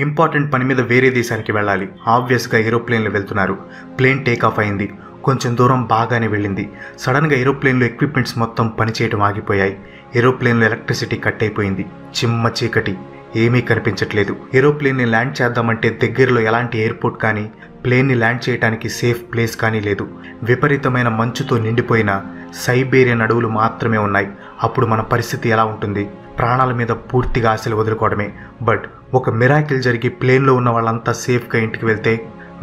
Important పని మీద వేరే దేశానికి వెళ్ళాలి. ఆబ్వియస్గా ఏరోప్లేన్లో వెళ్తున్నారు. ప్లేన్ టేక్ ఆఫ్ అయింది. కొంచెం దూరం బాగానే వెళ్ళింది. సడన్గా ఏరోప్లేన్లో ఎక్విప్మెంట్స్ మొత్తం పనిచేయడం ఆగిపోయాయి. ఏరోప్లేన్లో ఎలక్ట్రిసిటీ కట్ అయిపోయింది. చిమ్మ చీకటి, ఏమీ కనిపించట్లేదు. ఏరోప్లేన్ని ల్యాండ్ చేద్దామంటే దగ్గరలో ఎలాంటి ఎయిర్పోర్ట్ కానీ, ప్లేన్ని ల్యాండ్ చేయడానికి సేఫ్ ప్లేస్ కానీ లేదు. విపరీతమైన మంచుతో నిండిపోయిన సైబేరియన్ అడవులు మాత్రమే ఉన్నాయి. అప్పుడు మన పరిస్థితి ఎలా ఉంటుంది? ప్రాణాల మీద పూర్తిగా ఆశలు వదులుకోవడమే. బట్ ఒక మిరాకిల్ జరిగి ప్లేన్లో ఉన్న వాళ్ళంతా సేఫ్గా ఇంటికి వెళ్తే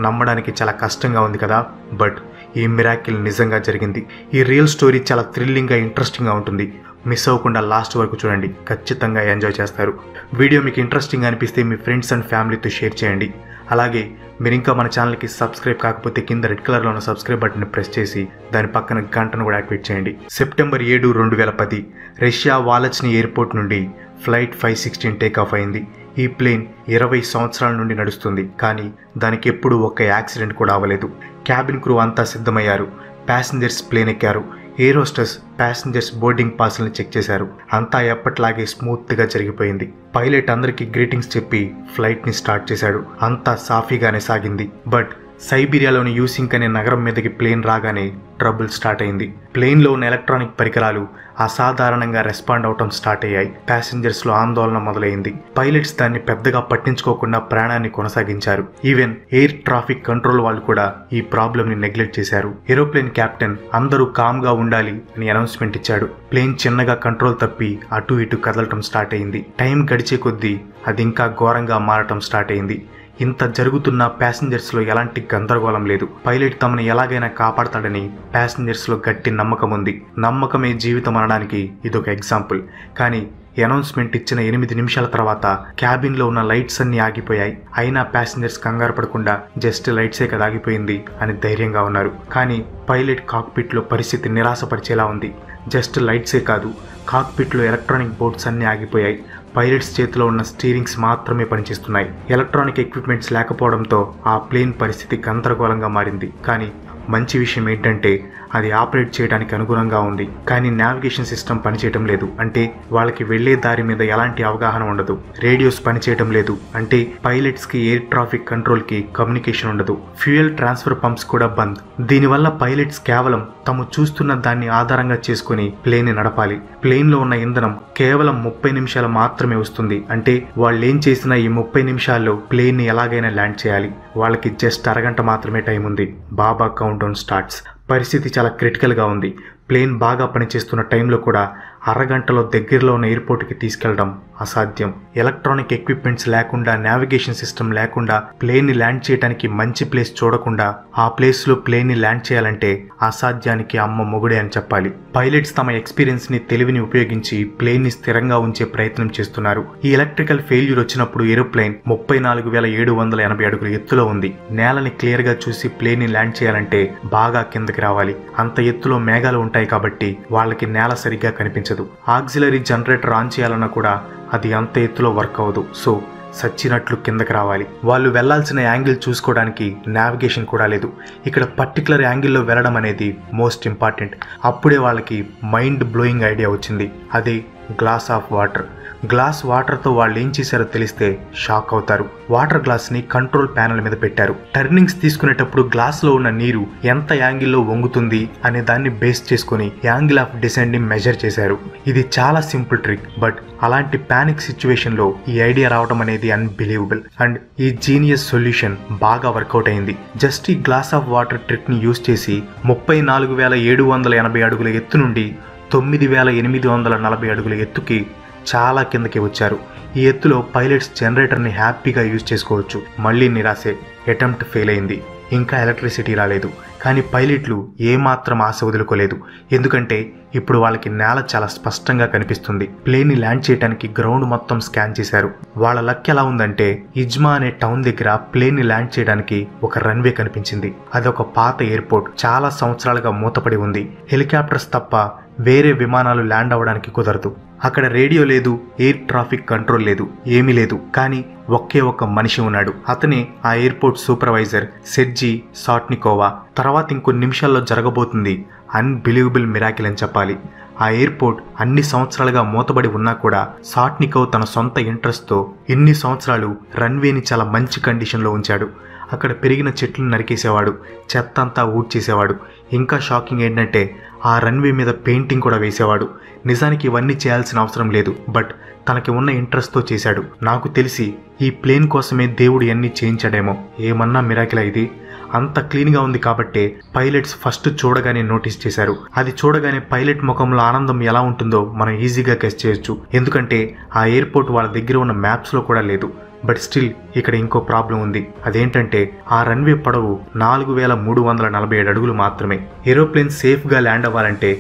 నమ్మడానికి చాలా కష్టంగా ఉంది కదా. బట్ ఈ మిరాకిల్ నిజంగా జరిగింది. ఈ రియల్ స్టోరీ చాలా థ్రిల్లింగ్గా, ఇంట్రెస్టింగ్గా ఉంటుంది. మిస్ అవ్వకుండా లాస్ట్ వరకు చూడండి. ఖచ్చితంగా ఎంజాయ్ చేస్తారు. వీడియో మీకు ఇంట్రెస్టింగ్ అనిపిస్తే మీ ఫ్రెండ్స్ అండ్ ఫ్యామిలీతో షేర్ చేయండి. అలాగే మీరు ఇంకా మన ఛానల్కి సబ్స్క్రైబ్ కాకపోతే కింద రెడ్ కలర్లో ఉన్న సబ్స్క్రైబ్ బటన్ని ప్రెస్ చేసి దాని పక్కన గంటను కూడా యాక్టివేట్ చేయండి. సెప్టెంబర్ 7, 2010 రష్యా వాలచ్ని ఎయిర్పోర్ట్ నుండి ఫ్లైట్ 516 టేక్ ఆఫ్ అయింది. ఈ ప్లేన్ 20 సంవత్సరాల నుండి నడుస్తుంది, కానీ దానికి ఎప్పుడూ ఒక్క యాక్సిడెంట్ కూడా అవ్వలేదు. క్యాబిన్ క్రూ అంతా సిద్ధమయ్యారు. ప్యాసింజర్స్ ప్లేన్ ఎక్కారు. ఎయిర్ హోస్టెస్ ప్యాసింజర్స్ బోర్డింగ్ పాస్లను చెక్ చేశారు. అంతా ఎప్పట్లాగే స్మూత్గా జరిగిపోయింది. పైలట్ అందరికీ గ్రీటింగ్స్ చెప్పి ఫ్లైట్ని స్టార్ట్ చేశాడు. అంతా సాఫీగానే సాగింది. బట్ సైబీరియాలోని యూసింక్ అనే నగరం మీదకి ప్లేన్ రాగానే ట్రబుల్ స్టార్ట్ అయింది. ప్లేన్లో ఉన్న ఎలక్ట్రానిక్ పరికరాలు అసాధారణంగా రెస్పాండ్ అవటం స్టార్ట్ అయ్యాయి. ప్యాసింజర్స్లో ఆందోళన మొదలైంది. పైలట్స్ దాన్ని పెద్దగా పట్టించుకోకుండా ప్రయాణాన్ని కొనసాగించారు. ఈవెన్ ఎయిర్ ట్రాఫిక్ కంట్రోల్ వాళ్ళు కూడా ఈ ప్రాబ్లమ్ని నెగ్లెక్ట్ చేశారు. ఏరోప్లేన్ కెప్టెన్ అందరూ కామ్గా ఉండాలి అని అనౌన్స్మెంట్ ఇచ్చాడు. ప్లేన్ చిన్నగా కంట్రోల్ తప్పి అటు ఇటు కదలటం స్టార్ట్ అయింది. టైం గడిచే కొద్దీ అది ఇంకా ఘోరంగా మారటం స్టార్ట్ అయింది. ఇంత జరుగుతున్న ప్యాసింజర్స్లో ఎలాంటి గందరగోళం లేదు. పైలట్ తమను ఎలాగైనా కాపాడతాడని ప్యాసింజర్స్లో గట్టి నమ్మకం ఉంది. నమ్మకమే జీవితం అనడానికి ఇదొక ఎగ్జాంపుల్. కానీ అనౌన్స్మెంట్ ఇచ్చిన 8 నిమిషాల తర్వాత క్యాబిన్లో ఉన్న లైట్స్ అన్నీ ఆగిపోయాయి. అయినా ప్యాసింజర్స్ కంగారు పడకుండా జస్ట్ లైట్సే కదా ఆగిపోయింది అని ధైర్యంగా ఉన్నారు. కానీ పైలట్ కాక్పిట్లో పరిస్థితి నిరాశపరిచేలా ఉంది. జస్ట్ లైట్సే కాదు, కాక్పిట్లో ఎలక్ట్రానిక్ బోర్డ్స్ అన్నీ ఆగిపోయాయి. పైలట్స్ చేతిలో ఉన్న స్టీరింగ్స్ మాత్రమే పనిచేస్తున్నాయి. ఎలక్ట్రానిక్ ఎక్విప్మెంట్స్ లేకపోవడంతో ఆ ప్లేన్ పరిస్థితి గందరగోళంగా మారింది. కానీ మంచి విషయం ఏంటంటే అది ఆపరేట్ చేయడానికి అనుగుణంగా ఉంది. కానీ నావిగేషన్ సిస్టమ్ పనిచేయటం లేదు. అంటే వాళ్ళకి వెళ్లే దారి మీద ఎలాంటి అవగాహన ఉండదు. రేడియోస్ పనిచేయటం లేదు. అంటే పైలట్స్కి ఎయిర్ ట్రాఫిక్ కంట్రోల్కి కమ్యూనికేషన్ ఉండదు. ఫ్యూయల్ ట్రాన్స్ఫర్ పంప్స్ కూడా బంద్. దీనివల్ల పైలట్స్ కేవలం తాము చూస్తున్న దాన్ని ఆధారంగా చేసుకుని ప్లేన్ని నడపాలి. ప్లేన్లో ఉన్న ఇంధనం కేవలం 30 నిమిషాలు మాత్రమే వస్తుంది. అంటే వాళ్ళు ఏం చేసినా ఈ 30 నిమిషాల్లో ప్లేన్ని ఎలాగైనా ల్యాండ్ చేయాలి. వాళ్ళకి జస్ట్ అరగంట మాత్రమే టైం ఉంది. బాబా కౌంట్ డౌన్ స్టార్ట్స్. పరిస్థితి చాలా క్రిటికల్గా ఉంది. ప్లేన్ బాగా పనిచేస్తున్న టైంలో కూడా అరగంటలో దగ్గరలో ఉన్న ఎయిర్పోర్ట్కి తీసుకెళ్లడం అసాధ్యం. ఎలక్ట్రానిక్ ఎక్విప్మెంట్స్ లేకుండా, నావిగేషన్ సిస్టమ్ లేకుండా ప్లేన్ని ల్యాండ్ చేయడానికి మంచి ప్లేస్ చూడకుండా ఆ ప్లేస్లో ప్లేన్ని ల్యాండ్ చేయాలంటే అసాధ్యానికి అమ్మ మొగుడే అని చెప్పాలి. పైలట్స్ తమ ఎక్స్పీరియన్స్ని, తెలివిని ఉపయోగించి ప్లేన్ని స్థిరంగా ఉంచే ప్రయత్నం చేస్తున్నారు. ఈ ఎలక్ట్రికల్ ఫెయిల్యూర్ వచ్చినప్పుడు ఏరోప్లేన్ 34,780 అడుగుల ఎత్తులో ఉంది. నేలని క్లియర్గా చూసి ప్లేన్ని ల్యాండ్ చేయాలంటే బాగా కిందకి రావాలి. అంత ఎత్తులో మేఘాలు ఉంటాయి కాబట్టి వాళ్ళకి నేల సరిగ్గా కనిపించదు. ఆక్సిలరీ జనరేటర్ ఆన్ చేయాలన్నా కూడా అది అంత ఎత్తులో వర్క్ అవ్వదు. సో సచ్చినట్లు కిందకి రావాలి. వాళ్ళు వెళ్లాల్సిన యాంగిల్ చూసుకోవడానికి నావిగేషన్ కూడా లేదు. ఇక్కడ పర్టికులర్ యాంగిల్లో వెళ్ళడం అనేది మోస్ట్ ఇంపార్టెంట్. అప్పుడే వాళ్ళకి మైండ్ బ్లోయింగ్ ఐడియా వచ్చింది. అదే గ్లాస్ ఆఫ్ వాటర్. గ్లాస్ వాటర్తో వాళ్ళు ఏం చేశారో తెలిస్తే షాక్ అవుతారు. వాటర్ గ్లాస్ని కంట్రోల్ ప్యానెల్ మీద పెట్టారు. టర్నింగ్స్ తీసుకునేటప్పుడు గ్లాస్లో ఉన్న నీరు ఎంత యాంగిల్లో వంగుతుంది అనే దాన్ని బేస్ చేసుకుని యాంగిల్ ఆఫ్ డిసెండ్ని మెజర్ చేశారు. ఇది చాలా సింపుల్ ట్రిక్. బట్ అలాంటి ప్యానిక్ సిచ్యువేషన్లో ఈ ఐడియా రావడం అనేది అన్బిలీవబుల్. అండ్ ఈ జీనియస్ సొల్యూషన్ బాగా వర్కౌట్ అయింది. జస్ట్ ఈ గ్లాస్ ఆఫ్ వాటర్ ట్రిక్ని యూజ్ చేసి 34,780 అడుగుల ఎత్తు నుండి 9,840 అడుగుల ఎత్తుకి చాలా కిందకి వచ్చారు. ఈ ఎత్తులో పైలట్స్ జనరేటర్ని హ్యాపీగా యూజ్ చేసుకోవచ్చు. మళ్ళీ నిరాశే. అటెంప్ట్ ఫెయిల్ అయింది. ఇంకా ఎలక్ట్రిసిటీ రాలేదు. కానీ పైలట్లు ఏమాత్రం ఆశ వదులుకోలేదు. ఎందుకంటే ఇప్పుడు వాళ్ళకి నేల చాలా స్పష్టంగా కనిపిస్తుంది. ప్లేన్ని ల్యాండ్ చేయడానికి గ్రౌండ్ మొత్తం స్కాన్ చేశారు. వాళ్ళ లక్ ఎలా ఉందంటే ఇజ్మా అనే టౌన్ దగ్గర ప్లేన్ని ల్యాండ్ చేయడానికి ఒక రన్వే కనిపించింది. అదొక పాత ఎయిర్పోర్ట్. చాలా సంవత్సరాలుగా మూతపడి ఉంది. హెలికాప్టర్స్ తప్ప వేరే విమానాలు ల్యాండ్ అవ్వడానికి కుదరదు. అక్కడ రేడియో లేదు, ఎయిర్ ట్రాఫిక్ కంట్రోల్ లేదు, ఏమీ లేదు. కానీ ఒకే ఒక్క మనిషి ఉన్నాడు. అతనే ఆ ఎయిర్పోర్ట్ సూపర్వైజర్ సెర్జీ సాట్నికోవా. తర్వాత ఇంకొన్ని నిమిషాల్లో జరగబోతుంది అన్బిలీవబుల్ మిరాకిల్ అని చెప్పాలి. ఆ ఎయిర్పోర్ట్ అన్ని సంవత్సరాలుగా మూతబడి ఉన్నా కూడా సాట్నికోవ్ తన సొంత ఇంట్రెస్ట్తో ఇన్ని సంవత్సరాలు రన్వేని చాలా మంచి కండిషన్లో ఉంచాడు. అక్కడ పెరిగిన చెట్లను నరికేసేవాడు, చెత్త అంతా ఊడ్చేసేవాడు. ఇంకా షాకింగ్ ఏంటంటే ఆ రన్వే మీద పెయింటింగ్ కూడా వేసేవాడు. నిజానికి ఇవన్నీ చేయాల్సిన అవసరం లేదు, బట్ తనకి ఉన్న ఇంట్రెస్ట్తో చేశాడు. నాకు తెలిసి ఈ ప్లేన్ కోసమే దేవుడు ఎన్ని చేయించాడేమో. ఏమన్నా మిరాకిలా ఇది? అంత క్లీన్గా ఉంది కాబట్టే పైలట్స్ ఫస్ట్ చూడగానే నోటీస్ చేశారు. అది చూడగానే పైలట్ ముఖంలో ఆనందం ఎలా ఉంటుందో మనం ఈజీగా గెస్ చేయొచ్చు. ఎందుకంటే ఆ ఎయిర్పోర్ట్ వాళ్ళ దగ్గర ఉన్న మ్యాప్స్లో కూడా లేదు. బట్ స్టిల్ ఇక్కడ ఇంకో ప్రాబ్లం ఉంది. అదేంటంటే ఆ రన్వే పొడవు 4347 అడుగులు మాత్రమే. ఏరోప్లేన్ సేఫ్గా ల్యాండ్ అవ్వాలంటే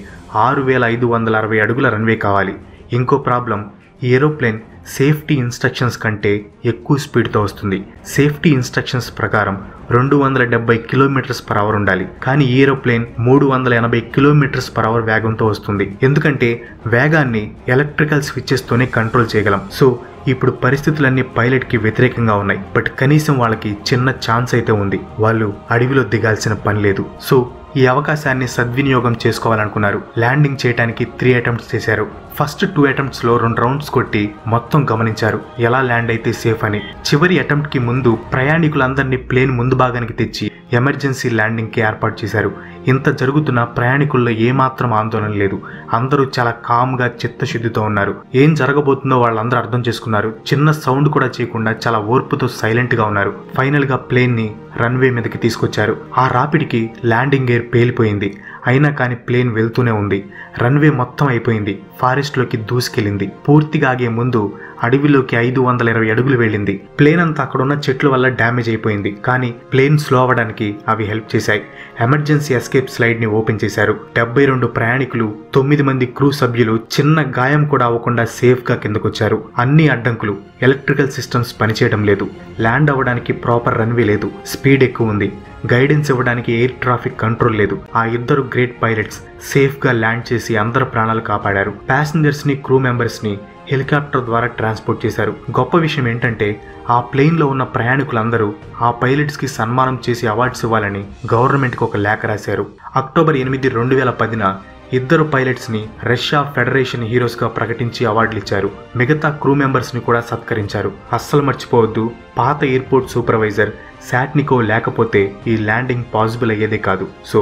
6560 అడుగుల రన్వే కావాలి. ఇంకో ప్రాబ్లం, ఈ ఏరోప్లేన్ సేఫ్టీ ఇన్స్ట్రక్షన్స్ కంటే ఎక్కువ స్పీడ్తో వస్తుంది. సేఫ్టీ ఇన్స్ట్రక్షన్స్ ప్రకారం 270 km/h ఉండాలి, కానీ ఈ ఏరోప్లేన్ 380 km/h వేగంతో వస్తుంది. ఎందుకంటే వేగాన్ని ఎలక్ట్రికల్ స్విచ్చెస్తోనే కంట్రోల్ చేయగలం. సో ఇప్పుడు పరిస్థితులన్నీ పైలట్కి వ్యతిరేకంగా ఉన్నాయి. బట్ కనీసం వాళ్ళకి చిన్న ఛాన్స్ అయితే ఉంది. వాళ్ళు అడవిలో దిగాల్సిన పని లేదు. సో ఈ అవకాశాన్ని సద్వినియోగం చేసుకోవాలనుకున్నారు. ల్యాండింగ్ చేయడానికి 3 అటెంప్ట్స్ చేశారు. ఫస్ట్ 2 అటెంప్ట్స్లో 2 రౌండ్స్ కొట్టి మొత్తం గమనించారు ఎలా ల్యాండ్ అయితే సేఫ్ అని. చివరి అటెంప్ట్కి ముందు ప్రయాణికులందరినీ ప్లేన్ ముందు భాగానికి తెచ్చి ఎమర్జెన్సీ ల్యాండింగ్కి ఏర్పాటు చేశారు. ఇంత జరుగుతున్న ప్రయాణికుల్లో ఏమాత్రం ఆందోళన లేదు. అందరూ చాలా కామ్గా చిత్తశుద్ధితో ఉన్నారు. ఏం జరగబోతుందో వాళ్ళందరూ అర్థం చేసుకున్నారు. చిన్న సౌండ్ కూడా చేయకుండా చాలా ఓర్పుతో సైలెంట్గా ఉన్నారు. ఫైనల్గా ప్లేన్ని రన్వే మీదకి తీసుకొచ్చారు. ఆ రాపిడికి ల్యాండింగ్ గేర్ పేలిపోయింది. అయినా కానీ ప్లేన్ వెళ్తూనే ఉంది. రన్వే మొత్తం అయిపోయింది. ఫారెస్ట్లోకి దూసుకెళ్ళింది. పూర్తిగా ఆగే ముందు అడవిలోకి 520 అడుగులు వెళ్ళింది. ప్లేన్ అంతా అక్కడున్న చెట్ల వల్ల డ్యామేజ్ అయిపోయింది, కానీ ప్లేన్ స్లో అవ్వడానికి అవి హెల్ప్ చేశాయి. ఎమర్జెన్సీ ఎస్కేప్ స్లైడ్ని ఓపెన్ చేశారు. 72 ప్రయాణికులు, 9 మంది క్రూ సభ్యులు చిన్న గాయం కూడా అవ్వకుండా సేఫ్గా కిందకొచ్చారు. అన్ని అడ్డంకులు, ఎలక్ట్రికల్ సిస్టమ్స్ పనిచేయడం లేదు, ల్యాండ్ అవ్వడానికి ప్రాపర్ రన్వే లేదు, స్పీడ్ ఎక్కువ ఉంది, గైడెన్స్ ఇవ్వడానికి ఎయిర్ ట్రాఫిక్ కంట్రోల్ లేదు. ఆ ఇద్దరు గ్రేట్ పైలట్స్ సేఫ్గా ల్యాండ్ చేసి అందరి ప్రాణాలు కాపాడారు. ప్యాసింజర్స్ని, క్రూ మెంబర్స్ని హెలికాప్టర్ ద్వారా ట్రాన్స్పోర్ట్ చేశారు. గొప్ప విషయం ఏంటంటే ఆ ప్లేన్లో ఉన్న ప్రయాణికులందరూ ఆ పైలట్స్కి సన్మానం చేసి అవార్డ్స్ ఇవ్వాలని గవర్నమెంట్కి ఒక లేఖ రాశారు. అక్టోబర్ 8, 2010 ఇద్దరు పైలట్స్ని రష్యా ఫెడరేషన్ హీరోస్గా ప్రకటించి అవార్డులు ఇచ్చారు. మిగతా క్రూ మెంబర్స్ని కూడా సత్కరించారు. అస్సలు మర్చిపోవద్దు, పాత ఎయిర్పోర్ట్ సూపర్వైజర్ సాట్నికోవ్ లేకపోతే ఈ ల్యాండింగ్ పాసిబుల్ అయ్యేదే కాదు. సో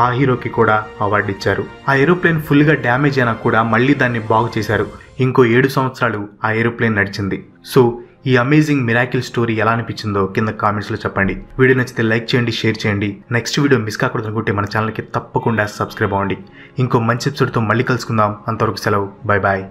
ఆ హీరోకి కూడా అవార్డు ఇచ్చారు. ఆ ఏరోప్లేన్ ఫుల్గా డ్యామేజ్ అయినా కూడా మళ్ళీ దాన్ని బాగు చేశారు. ఇంకో 7 సంవత్సరాలు ఆ ఏరోప్లేన్ నడిచింది. సో ఈ అమేజింగ్ మిరాకిల్ స్టోరీ ఎలా అనిపించిందో కింద కామెంట్స్లో చెప్పండి. వీడియో నచ్చితే లైక్ చేయండి, షేర్ చేయండి. నెక్స్ట్ వీడియో మిస్ కాకూడదు అనుకుంటే మన ఛానల్కి తప్పకుండా సబ్స్క్రైబ్ అవ్వండి. ఇంకో మంచి ఎపిసోడ్తో మళ్ళీ కలుసుకుందాం. అంతవరకు సెలవు. Bye bye.